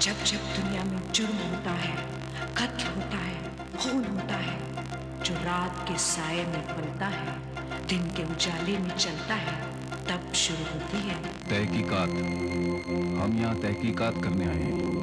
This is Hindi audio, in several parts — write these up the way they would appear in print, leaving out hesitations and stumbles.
जब जब दुनिया में जुर्म होता है, कत्ल होता है, खून होता है, जो रात के साये में पलता है, दिन के उजाले में चलता है, तब शुरू होती है तहकीकात। हम यहाँ तहकीकात करने आए हैं।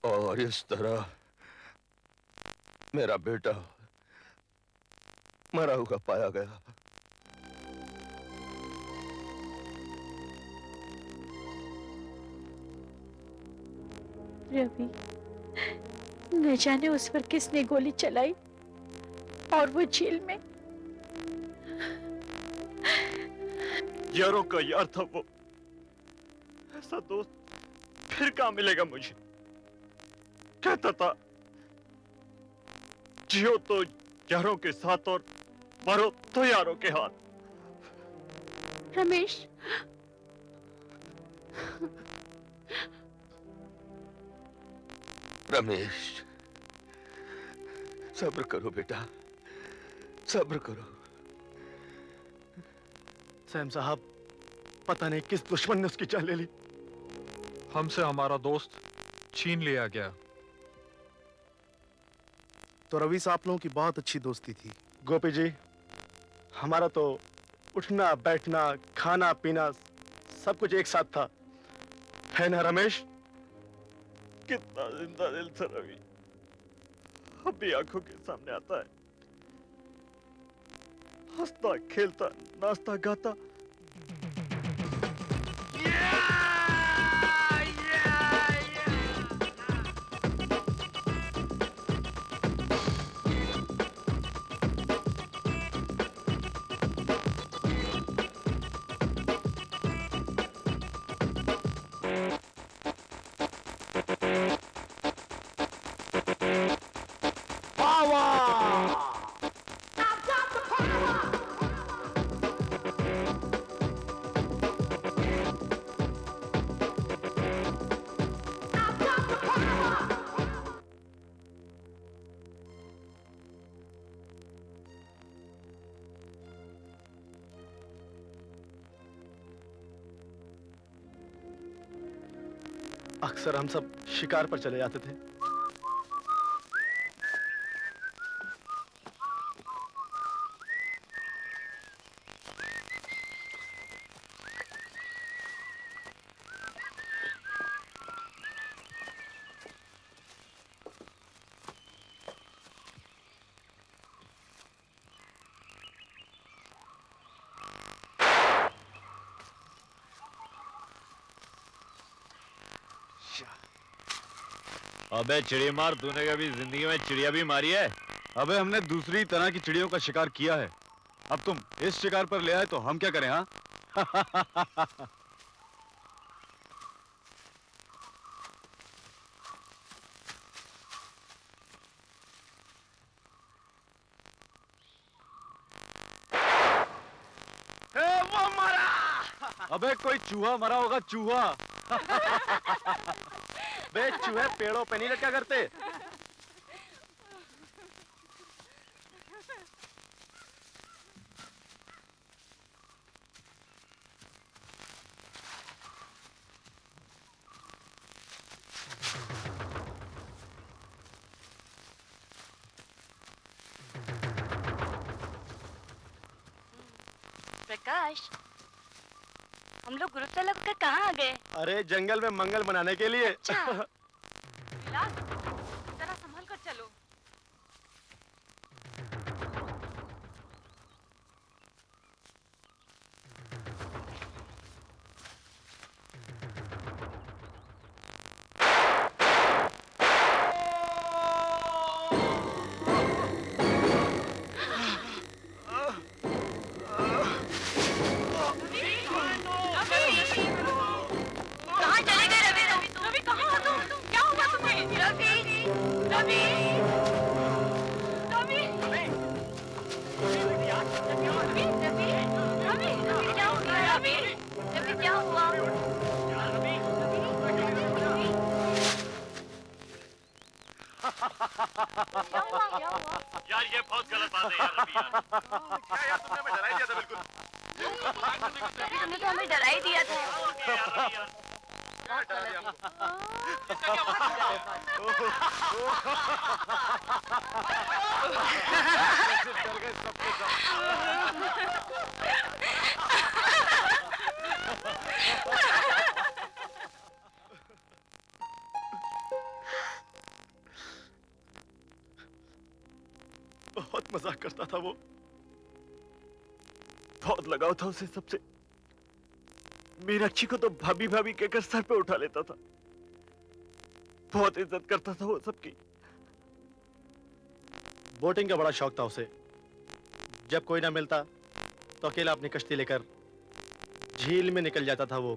और इस तरह मेरा बेटा मरा हुआ पाया गया। रवि, न जाने उस पर किसने गोली चलाई और वो झील में। यारों का यार था वो। ऐसा दोस्त फिर कहां मिलेगा मुझे। कहता था जियो तो यारों के साथ और मरो तो यारों के हाथ। रमेश, रमेश, सब्र करो बेटा, सब्र करो। सैम साहब, पता नहीं किस दुश्मन ने उसकी जान ले ली। हमसे हमारा दोस्त छीन लिया गया। तो रवि से आप लोगों की बहुत अच्छी दोस्ती थी। गोपी जी, हमारा तो उठना बैठना खाना पीना सब कुछ एक साथ था, है ना रमेश? कितना जिंदा दिल था रवि, अब भी आंखों के सामने आता है। हंसता खेलता नाचता गाता। अक्सर हम सब शिकार पर चले जाते थे। अबे चिड़ी मार, तूने कभी जिंदगी में चिड़िया भी मारी है? अबे हमने दूसरी तरह की चिड़ियों का शिकार किया है। अब तुम इस शिकार पर ले आए तो हम क्या करें? हाँ वो मरा। अबे कोई चूहा मरा होगा, चूहा। बे चूहे पेड़ों पे नहीं लटका करते। प्रकाश, हम लोग ग्रुप से लगकर कहाँ आ गए? अरे जंगल में मंगल बनाने के लिए। अच्छा। विलास, जरा संभल कर चलो। कहाँ चले गए रवि? रवि कहाँ हो तुम? क्या हुआ तुम्हें? रवि, रवि, रवि, रवि, रवि, रवि, रवि क्या हो गया? रवि, रवि क्या हुआ? क्या हुआ? क्या हुआ? यार ये बहुत गलत बात है यार रवि यार। क्या यार, तुमने हमें डरा ही दिया था बिल्कुल। तुमने तो हमें डरा ही दिया था। बहुत गलत है। बहुत मजाक करता था वो। बहुत लगाव था उसे सबसे। मीनाक्षी को तो भाभी भाभी कहकर सर पे उठा लेता था। बहुत इज्जत करता था वो सबकी। बोटिंग का बड़ा शौक था उसे। जब कोई ना मिलता तो अकेला अपनी कश्ती लेकर झील में निकल जाता था वो।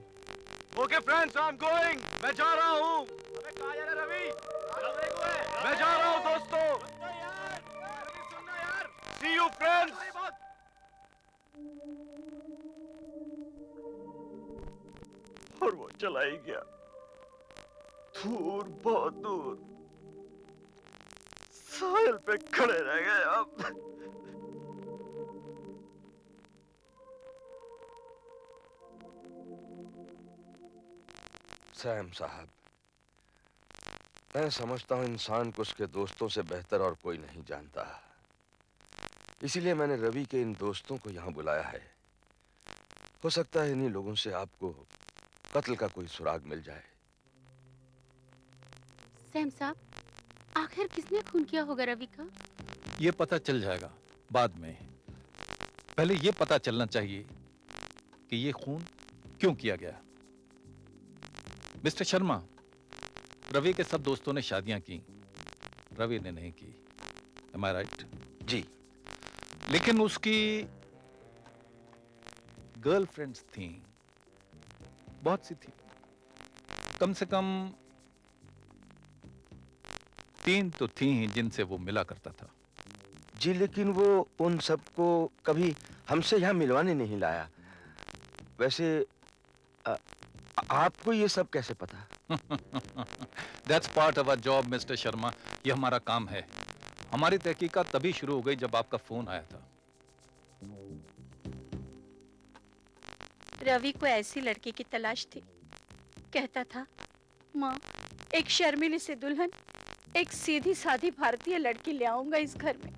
Okay friends, I am going. मैं जा रहा हूँ। अबे कहाँ जा रहा रवि? मैं जा रहा हूँ दोस्तों। सी यू फ्रेंड्स। और वो चला ही गया, दूर, बहुत दूर। साहिल पे खड़े रह गए अब। सैम साहब, मैं समझता हूं इंसान को उसके दोस्तों से बेहतर और कोई नहीं जानता। इसीलिए मैंने रवि के इन दोस्तों को यहां बुलाया है। हो सकता है इन्हीं लोगों से आपको कत्ल का कोई सुराग मिल जाए। सैम साहब, आखिर किसने खून किया होगा रवि का? ये पता चल जाएगा बाद में। पहले ये पता चलना चाहिए कि ये खून क्यों किया गया। मिस्टर शर्मा, रवि के सब दोस्तों ने शादियां की, रवि ने नहीं की। Am I right? जी। लेकिन उसकी गर्लफ्रेंड्स थीं, बहुत सी थी। कम से कम 3 तो थी ही जिनसे वो मिला करता था। जी, लेकिन वो उन सबको कभी हमसे यहाँ मिलवाने नहीं लाया। वैसे आपको ये सब कैसे पता? That's part of our job, mister Sharma. ये हमारा काम है। हमारी तहकीकात तभी शुरू हो गई जब आपका फोन आया था। रवि को ऐसी लड़की की तलाश थी। कहता था, माँ, एक शर्मीली सी दुल्हन, एक सीधी सादी भारतीय लड़की ले आऊंगा इस घर में।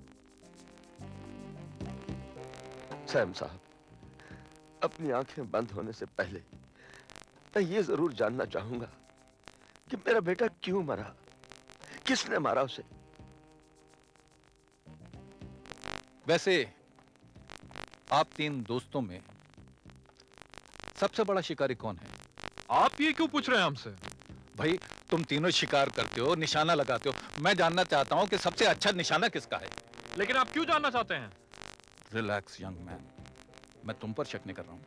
सैम साहब, अपनी आंखें बंद होने से पहले मैं ये जरूर जानना चाहूंगा कि मेरा बेटा क्यों मरा, किसने मारा उसे। वैसे आप 3 दोस्तों में सबसे बड़ा शिकारी कौन है? आप ये क्यों पूछ रहे हैं हमसे? भाई, तुम तीनों शिकार करते हो, निशाना लगाते हो। मैं जानना चाहता हूं कि सबसे अच्छा निशाना किसका है। लेकिन आप क्यों जानना चाहते हैं? रिलैक्स यंग मैन, मैं तुम पर शक नहीं कर रहा हूं।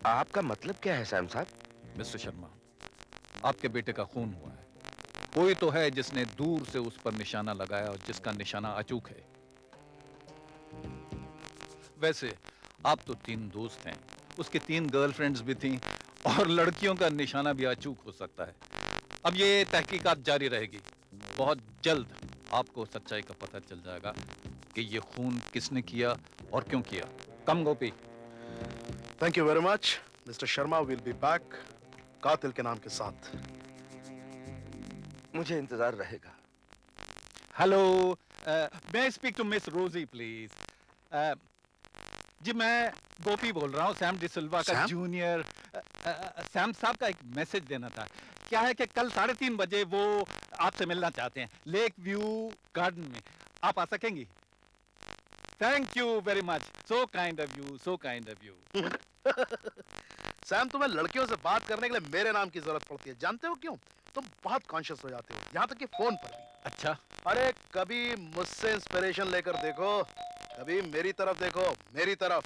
आपका मतलब क्या है सैम साहब? मिस्टर शर्मा, आपके बेटे का खून हुआ है। कोई तो है जिसने दूर से उस पर निशाना लगाया और जिसका निशाना अचूक है। वैसे आप तो 3 दोस्त हैं, उसकी 3 गर्लफ्रेंड्स भी थीं और लड़कियों का निशाना भी अचूक हो सकता है। अब ये तहकीकात जारी रहेगी। बहुत जल्द आपको सच्चाई का पता चल जाएगा कि ये खून किसने किया और क्यों किया। Come Gopi. Thank you very much mister Sharma, will be back कातिल के नाम के साथ। मुझे इंतजार रहेगा। Hello, may I speak to miss Rosie please? जी मैं गोपी बोल रहा हूँ, सैम डिसिल्वा का जूनियर। सैम साहब का एक मैसेज देना था। क्या है कि कल 3:30 बजे वो आपसे मिलना चाहते हैं लेक व्यू गार्डन में। आप आ सकेंगी? Thank you very much, so kind of you, so kind of you. Sam, तुम्हें लड़कियों से बात करने के लिए मेरे नाम की जरूरत पड़ती है। जानते हो क्यों? तुम बहुत कॉन्शियस हो जाते हो, यहाँ तक कि फोन पर भी। अच्छा। अरे कभी मुझसे इंस्पिरेशन लेकर देखो, कभी मेरी तरफ देखो, मेरी तरफ।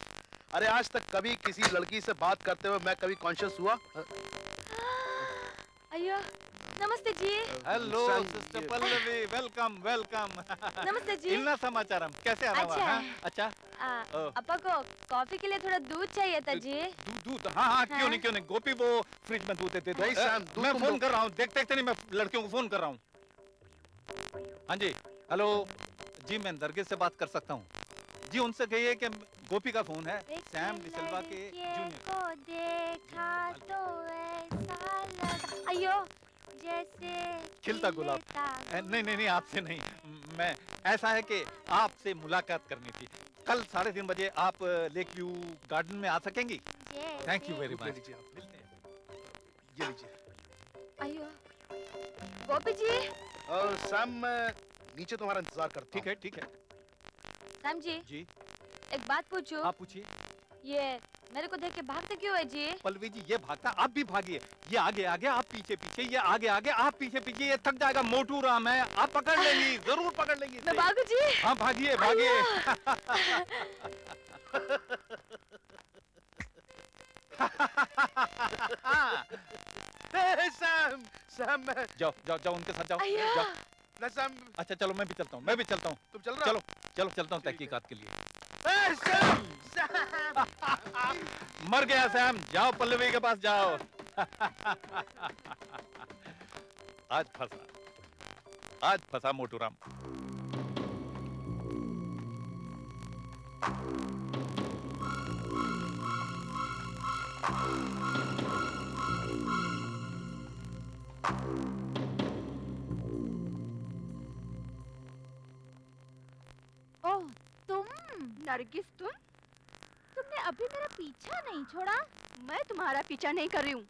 अरे आज तक कभी किसी लड़की से बात करते हुए मैं कभी कॉन्शियस हुआ? अयो, नमस्ते जी। Hello sister Pallavi, welcome welcome. नमस्ते जी। इल्ला समाचारम, कैसे आ रहा है? अच्छा। अपा को कॉफी के लिए थोड़ा दूध चाहिए था जी। दूध? हाँ, क्यों नहीं। गोपी वो फ्रिज में दूध देते थे। मैं फोन कर रहा हूँ, देखते नहीं, मैं लड़कियों को फोन कर रहा हूँ। हाँ जी, हेलो जी, मैं नरगिस से बात कर सकता हूँ जी? उनसे कहिए कि गोपी का फोन है, सैम डिसिल्वा के जूनियर को देखा तो ऐसा लगा, अयो जैसे खिलता गुलाब। नहीं, आपसे नहीं। मैं ऐसा है कि आपसे मुलाकात करनी थी। कल 3:30 बजे आप लेक व्यू गार्डन में आ सकेंगी? Thank you very much. ये लीजिए। अयो गोपी जी। और सैम, मैं नीचे तुम्हारा इंतजार करता हूँ। ठीक है। सैम जी, एक बात पूछूं? आप पूछिए। ये मेरे को देख के भागते क्यों है जी? पल्लवी जी, ये भागता, आप भी भागिए। ये आगे आप पीछे, ये आगे आप पीछे, ये थक जाएगा। मोटू राम है, आप पकड़ लेंगी, जरूर पकड़ लेंगी। मैं भागू जी? हाँ, भागिए। सैम, जाओ उनके साथ जाओ। सैम, अच्छा चलो, मैं भी चलता हूँ। तुम चल रहे हो? चलो चलता हूँ तहकीकात के लिए। मर गया सैम, जाओ पल्लवी के पास जाओ। आज फंसा मोटू राम। ओह, तुम नरगिस, तुमने अभी मेरा पीछा नहीं छोड़ा? मैं तुम्हारा पीछा नहीं कर रही हूँ।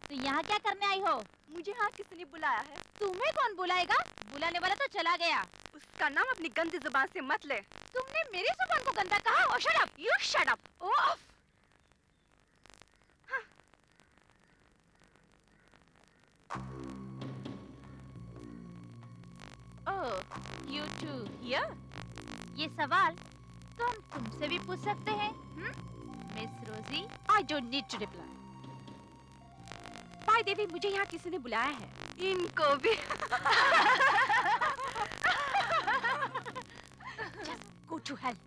तो यहाँ क्या करने आई हो? मुझे यहाँ किसी ने बुलाया है। तुम्हें कौन बुलाएगा? बुलाने वाला तो चला गया। उसका नाम अपनी गंदी जुबान से मत ले। तुमने मेरी जुबान को गंदा कहा? Oh, shut up! You shut up! Oh! Oh, you two here? ये सवाल तो हम तुमसे भी पूछ सकते हैं, miss Rosie? I don't need to reply. Bye Devi, मुझे यहाँ किसी ने बुलाया है। इनको भी। Just go to hell.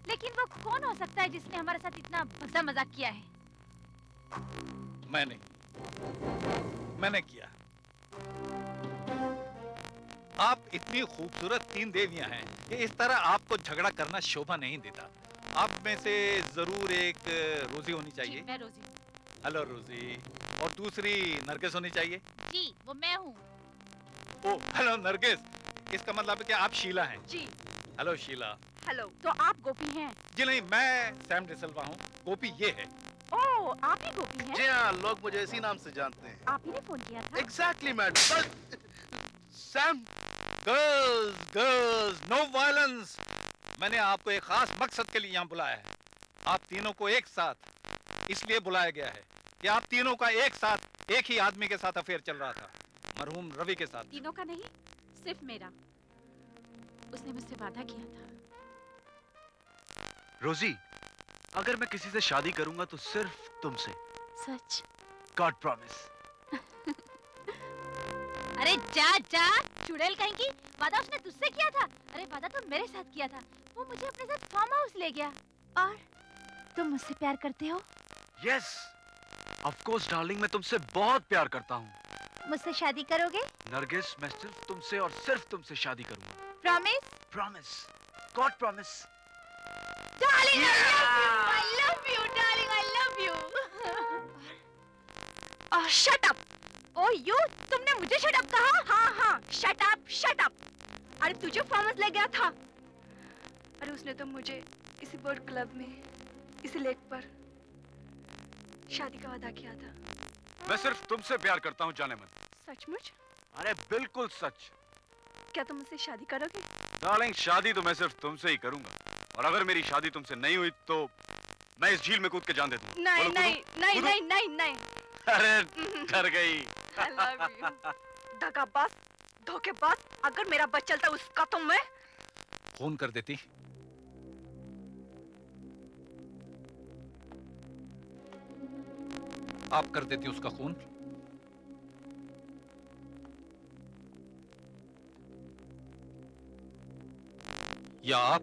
लेकिन वो कौन हो सकता है जिसने हमारे साथ इतना भद्दा मजाक किया है? मैंने किया। आप इतनी खूबसूरत 3 देवियां हैं कि इस तरह आपको झगड़ा करना शोभा नहीं देता। आप में से जरूर एक रोजी होनी चाहिए। मैं रोजी हूँ। हेलो रोजी। और दूसरी नरगिस होनी चाहिए। जी, वो मैं हूँ। ओ, हेलो नरगिस। इसका मतलब है कि आप शीला हैं। जी। हेलो शीला। हेलो, तो आप गोपी हैं? जी नहीं, मैं सैम डिसिल्वा हूँ। गोपी ये है। ओह, आप ही गोपी हैं? जी हाँ, लोग मुझे इसी नाम से जानते हैं। आप ही ने फोन किया था? Exactly, madam. Sam. Girls, no violence. मैंने आपको एक खास मकसद के लिए यहाँ बुलाया है। आप तीनों को एक साथ इसलिए बुलाया गया है कि आप तीनों का एक साथ एक ही आदमी के साथ अफेयर चल रहा था, मरहूम रवि के साथ। तीनों का नहीं, सिर्फ मेरा। उसने मुझसे वादा किया था। रोजी, अगर मैं किसी से शादी करूंगा तो सिर्फ तुमसे। सच? God promise. अरे जा जा चुड़ैल कहीं की, वादा उसने तुझसे किया था। अरे वादा तो मेरे साथ किया था, वो मुझे अपने साथ फार्म हाउस ले गया। और तुम मुझसे प्यार करते हो? यस, ऑफ कोर्स डार्लिंग, मैं तुमसे बहुत प्यार करता हूँ। मुझसे शादी करोगे? नरगिस, मैं सिर्फ तुमसे और सिर्फ तुमसे शादी करूंगा। Promise? Promise, god promise. Darling, I love you, darling, I love you. Shut up. Oh you, तुमने मुझे शट अप कहा? हाँ हाँ, शट अप, शट अप। अरे तुझे फार्म हाउस ले गया था। अरे उसने तो मुझे इसी बोट क्लब में, इसी लेक पर शादी का वादा किया था। मैं सिर्फ तुमसे प्यार करता हूँ जाने मन। सचमुच? अरे बिल्कुल सच। क्या तुम मुझसे शादी करोगे? डार्लिंग, शादी तो मैं सिर्फ तुमसे ही करूंगा, और अगर मेरी शादी तुमसे नहीं हुई तो मैं इस झील में कूद के जान दे दूंगा। नहीं बोलो, नहीं कूदो? नहीं कूदो? नहीं नहीं नहीं। अरे डर गई। I love you. दगाबाज, धोखेबाज, अगर मेरा बच्चा चलता उसका तो मैं खून कर देती। आप कर देती उसका खून? या आप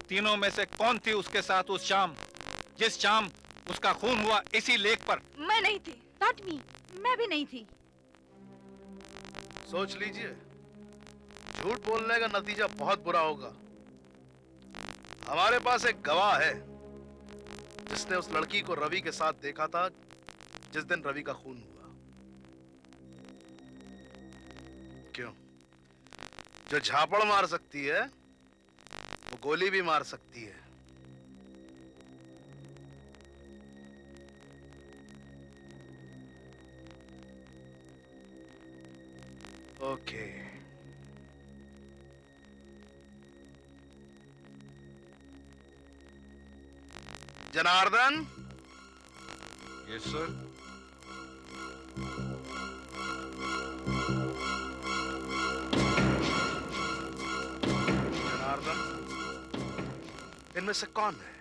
तीनों में से कौन थी उसके साथ उस शाम, जिस शाम उसका खून हुआ इसी लेक पर? मैं नहीं थी। Not me, मैं भी नहीं थी। सोच लीजिए, झूठ बोलने का नतीजा बहुत बुरा होगा। हमारे पास एक गवाह है जिसने उस लड़की को रवि के साथ देखा था जिस दिन रवि का खून हुआ। क्यों? जो झापड़ मार सकती है वो गोली भी मार सकती है। Okay. Janardan. Yes sir. Janardan, इनमें से कौन है?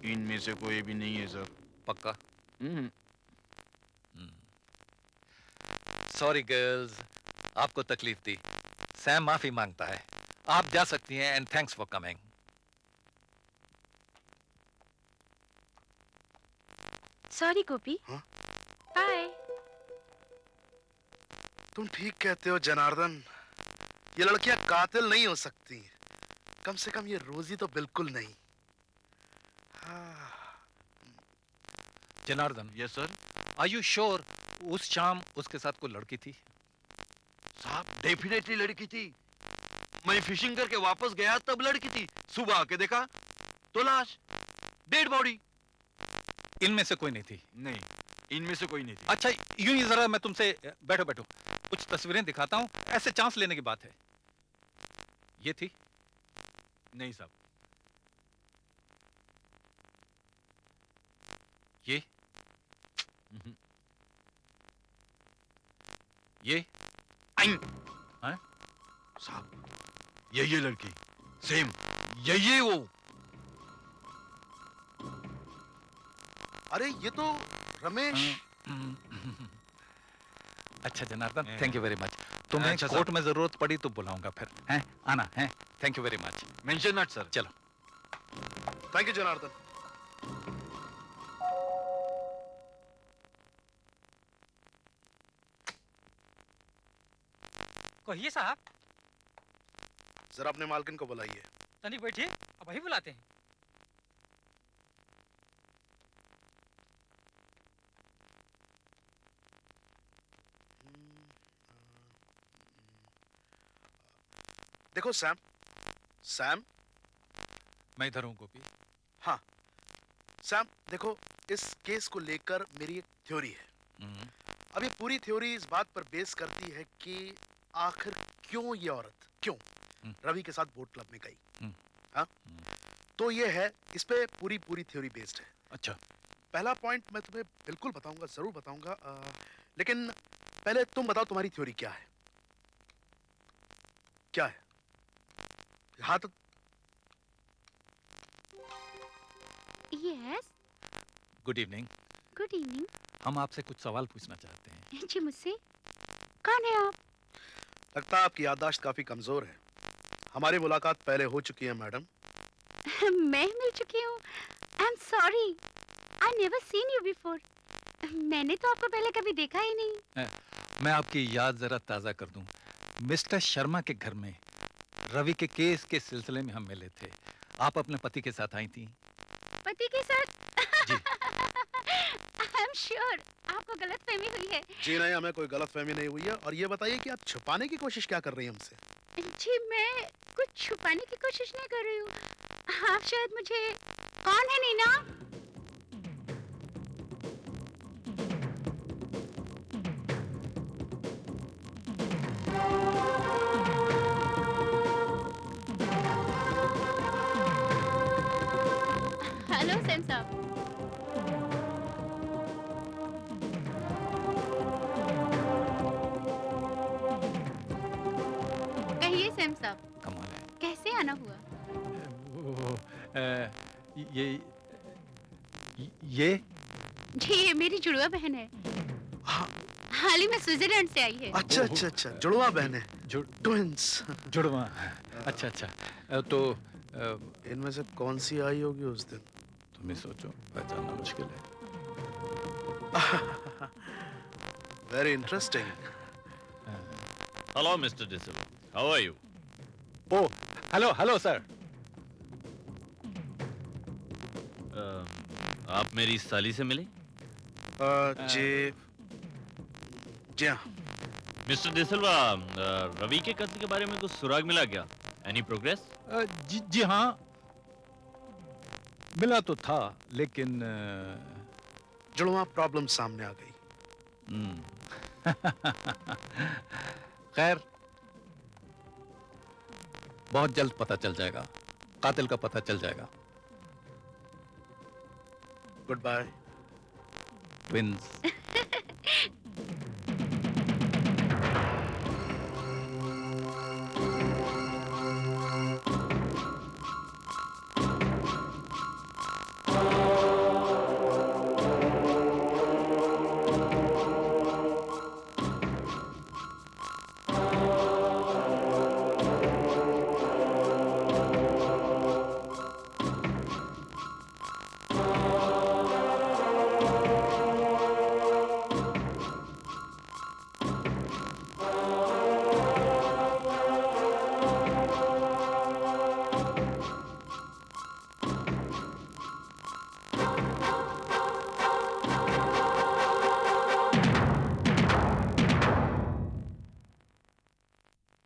इनमें से कोई भी नहीं है सर। पक्का? सॉरी गर्ल्स, आपको तकलीफ दी। सैम माफी मांगता है। आप जा सकती हैं and thanks for coming. Sorry Gopi. Bye. तुम ठीक कहते हो जनार्दन, ये लड़कियां कातिल नहीं हो सकती। कम से कम ये रोजी तो बिल्कुल नहीं। Janardan. Yes sir. Are you sure उस शाम उसके साथ कोई लड़की थी? साहब डेफिनेटली लड़की थी। मैं फिशिंग करके वापस गया तब लड़की थी। सुबह आके देखा तो लाश, डेड बॉडी। इनमें से कोई नहीं थी? नहीं, इनमें से कोई नहीं थी। अच्छा यूं ही जरा मैं तुमसे, बैठो बैठो, कुछ तस्वीरें दिखाता हूं, ऐसे चांस लेने की बात है। ये थी? नहीं साहब। ये? ये? हैं? साहब ये लड़की सेम, ये वो। अरे ये तो रमेश। अच्छा Janardan, thank you very much. तुम्हें अच्छा, कोर्ट में जरूरत पड़ी तो बुलाऊंगा फिर, हैं? आना है। Thank you very much. Mention not sir. चलो। Thank you Janardan. कहिए साहब। जरा अपने मालकिन को बुलाइए। तनिक बैठिए, अब वही बुलाते हैं। देखो सैम, सैम, मैं इधर हूँ गोपी। हाँ सैम, देखो इस केस को लेकर मेरी एक थ्योरी है। अब ये पूरी थ्योरी इस बात पर बेस करती है कि आखिर क्यों ये औरत रवि के साथ बोट क्लब में गई। हाँ, तो ये है, इस पे पूरी थ्योरी बेस्ड है। अच्छा, पहला पॉइंट मैं तुम्हें बिल्कुल बताऊंगा, जरूर बताऊंगा, लेकिन पहले तुम बताओ तुम्हारी थ्योरी क्या है? क्या है? हाँ तो yes, good evening. Good evening. हम आपसे कुछ सवाल पूछना चाहते हैं। जी, मुझसे? कौन है आप? लगता है आपकी याददाश्त काफी कमजोर है। हमारी मुलाकात पहले हो चुकी है मैडम। मैं मिल चुकी हूँ। I am sorry, I never seen you before. मैंने तो आपको पहले कभी देखा ही नहीं। मैं आपकी याद जरा ताजा कर दूं। मिस्टर शर्मा के घर में रवि के केस के सिलसिले में हम मिले थे। आप अपने पति के साथ आई थी। पति के साथ? जी। आई एम श्योर आपको गलतफहमी हुई है। जी नहीं, हमें कोई गलतफहमी नहीं हुई है। और ये बताइए कि आप छुपाने की कोशिश क्या कर रही हैं हमसे? जी, मैं कुछ छुपाने की कोशिश नहीं कर रही हूँ। आप शायद मुझे... कौन है नीना? हेलो सैम साहब। कहिए सैम साहब, कमाल है। कैसे आना हुआ? ये जी, ये मेरी जुड़वा बहन है। हाल ही में स्विट्जरलैंड से आई है। अच्छा अच्छा अच्छा, जुड़वा बहन है, ट्विंस। जुड़वा, अच्छा अच्छा। तो इनमें से कौन सी आई होगी उस दिन? तुम ही सोचो, पहचानना मुश्किल है। Very interesting. हेलो मिस्टर डिसल, how are you? Oh, hello sir. आप मेरी साली से मिले? जी हाँ। मिस्टर डिसल्वा, रवि के कत्ल के बारे में कुछ सुराग मिला क्या? Any progress? जी हाँ, मिला तो था, लेकिन जुड़वा प्रॉब्लम सामने आ गई। खैर, बहुत जल्द पता चल जाएगा, कातिल का पता चल जाएगा। Good bye twins.